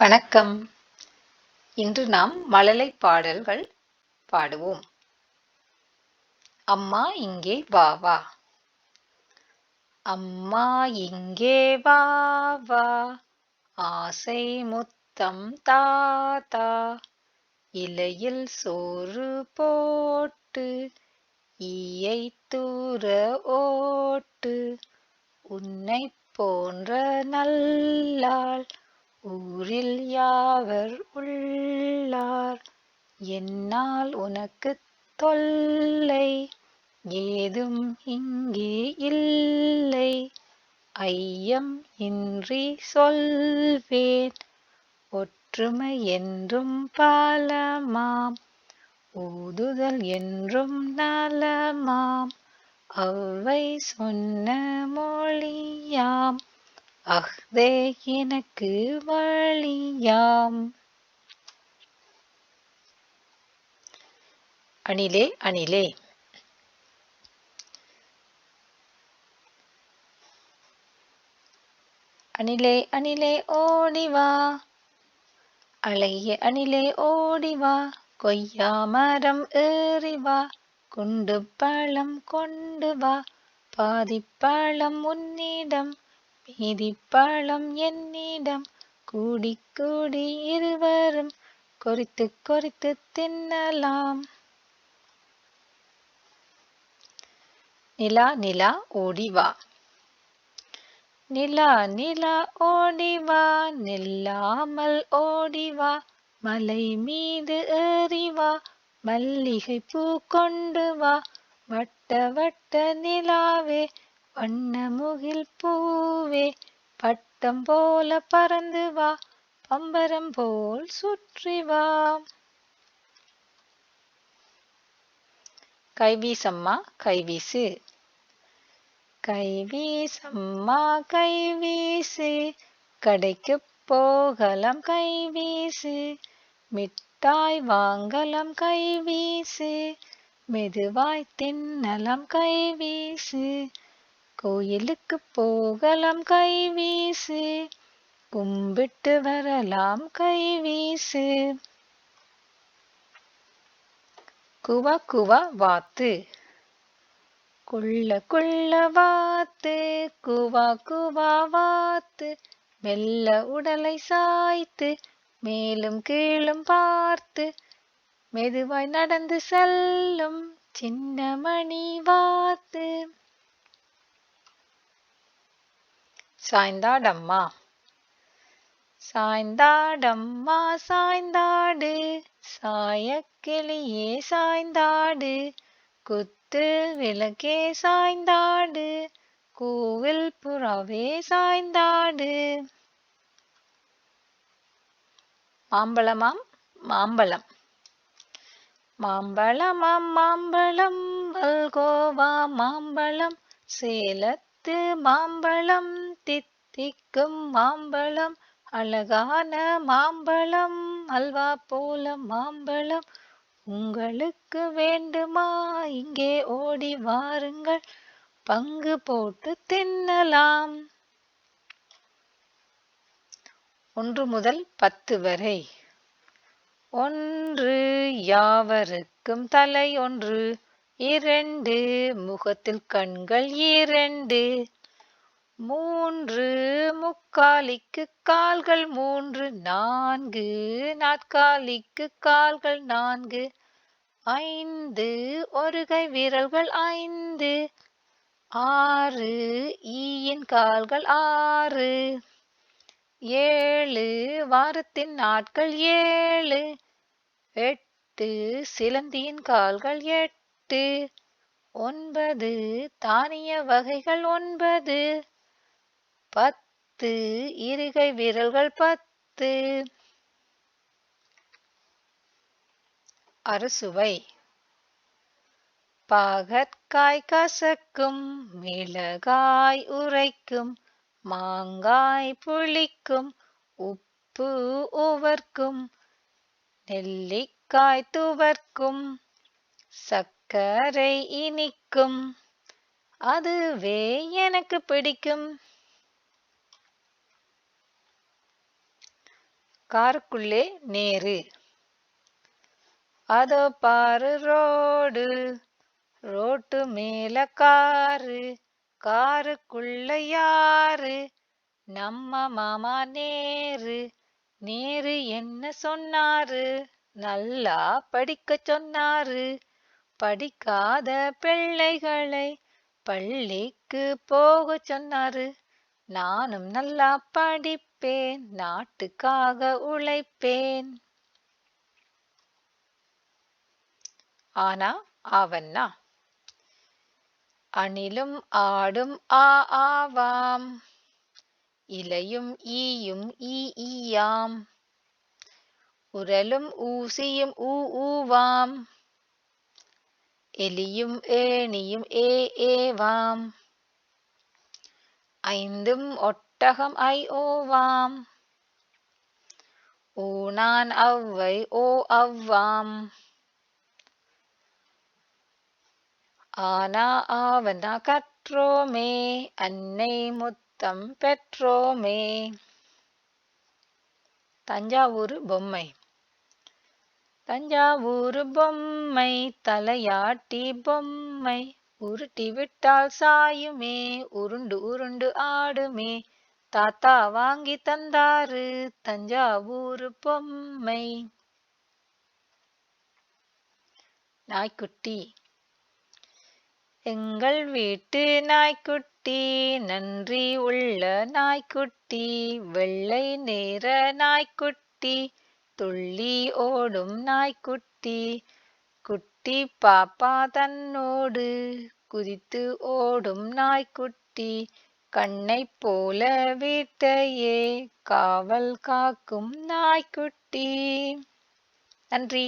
வணக்கம். இன்று நாம் மழலை பாடல்கள் பாடுவோம். அம்மா இங்கே வா வா. அம்மா இங்கே வா வா. ஆசை முத்தம் தாத்தா. இலையில் சோறு போட்டு ஈயை தூர ஓட்டு. உன்னைப் போன்ற நல்லாள் ஊரில் யாவர் உள்ளார். என்னால் உனக்குத் தொல்லை ஏதும் இங்கே இல்லை. ஐயம் இன்றி சொல்வேன் ஒற்றுமை என்றும் பலமாம். ஊதுதல் என்றும் நலமாம். அவ்வை சொன்ன மொழியாம். அஃதே எனக்கு வழியாம். அணிலே அணிலே. அணிலே அணிலே ஓடிவா. அழகிய அணிலே ஓடிவா. கொய்யா மரம் ஏறிவா. குண்டு பழம் கொண்டு வா. பாதிப்பழம் உன்னிடம் மீதிப்பழம் என்னிடம். கூடி கூடி இருவரும் கொறித்து கொறித்து தின்னலாம். நிலா நிலா ஓடிவா. நிலா நிலா ஓடிவா. நில்லாமல் ஓடிவா. மலை மீது ஏறிவா. மல்லிகை பூ கொண்டு வா. வட்ட வட்ட நிலாவே வண்ண முகில் பூவே. பட்டம் போல பறந்து வா. பம்பரம் போல் சுற்றி வா. கைவீசம்மா கைவீசு. கைவீசம்மா கைவீசு. கடைக்குப் போகலாம் கைவீசு. மிட்டாய் வாங்கலாம் கைவீசு. மெதுவாய் தின்னலாம் கைவீசு. கோயிலுக்கு போகலாம் கைவீசு. கும்பிட்டு வரலாம் கைவீசு. குவா குவா வாத்து. குள்ள குள்ள வாத்து. குவா குவா வாத்து. மெல்ல உடலை சாய்த்து மேலும் கீழும் பார்த்து மெதுவாய் நடந்து செல்லும் சின்ன மணி வாத்து. சாய்ந்தாடம்மா. சாய்ந்தாடம்மா சாய்ந்தாடு. சாயக்கிளியே சாய்ந்தாடு. குத்து விளக்கே சாய்ந்தாடு. கோவில் புறாவே சாய்ந்தாடு. மாம்பழமாம் மாம்பழம். மாம்பழமாம் மாம்பழம். மல்கோவா மாம்பழம். சேலத்து மாம்பழம். தித்திக்கும் மாம்பழம். அழகான மாம்பழம். அல்வா போல மாம்பழம். உங்களுக்கு வேண்டுமா இங்கே ஓடி வாருங்கள். பங்கு போட்டு தின்னலாம். 1 முதல் 10 வரை. 1 யாவருக்கும் தலை 1. 2 முகத்தில் கண்கள் 2. 3 முக்காலிக்கு கால்கள் 3. 4 நாற்காலிக்கு கால்கள் 4. 5 ஒரு கை விரல்கள் 5. 6 ஈயின் கால்கள் 6. 7 வாரத்தின் நாட்கள் 7. 8 சிலந்தியின் கால்கள் 8. 9 தானிய வகைகள் 9. 10 இருகை விரல்கள் 10. அறுசுவை. பாகற்காய் கசக்கும். மிளகாய் உரைக்கும். மாங்காய் புளிக்கும். உப்பு உவர்க்கும். நெல்லிக்காய் துவர்க்கும். சர்க்கரை இனிக்கும். அதுவே எனக்கு பிடிக்கும். காருக்குள்ளே நேரு. அதோ பாரு ரோடு, ரோட்டு மேல காரு, காருக்குள்ள யாரு? நம்ம மாமா நேரு. நேரு என்ன சொன்னாரு? நல்லா படிக்கச் சொன்னாரு. படிக்காத பிள்ளைகளை பள்ளிக்கு போகச் சொன்னாரு. நானும் நல்லா படிப்பேன், நாட்டுக்காக உழைப்பேன். ஆனா ஆவன்னா. அணிலும் ஆடும் ஆ ஆவாம், இலையும் ஈயும் ஈ ஈயாம், உரலும் ஊசியும் ஊ ஊவாம், எலியும் ஏணியும் ஏ ஏவாம், ஐந்தும் ஒட்டகம் ஐ ஓவாம், ஊனான் ஒளவை ஓ ஒவ்வாம். ஆனா ஆவன்னா கற்றோமே, அன்னை முத்தம் பெற்றோமே. தஞ்சாவூரு பொம்மை. தஞ்சாவூரு பொம்மை தலையாட்டி பொம்மை, உருட்டி விட்டால் சாயுமே, உருண்டு உருண்டு ஆடுமே. தாத்தா வாங்கி தந்தாரு தஞ்சாவூரு பொம்மை. நாய்க்குட்டி. எங்கள் வீட்டு நாய்க்குட்டி நன்றி உள்ள நாய்க்குட்டி, வெள்ளை நேர நாய்க்குட்டி, துள்ளி ஓடும் நாய்க்குட்டி. குட்டி பாப்பா தன்னோடு குதித்து ஓடும் நாய்க்குட்டி, கண்ணைப் போல வீட்டையே காவல் காக்கும் நாய்க்குட்டி. நன்றி.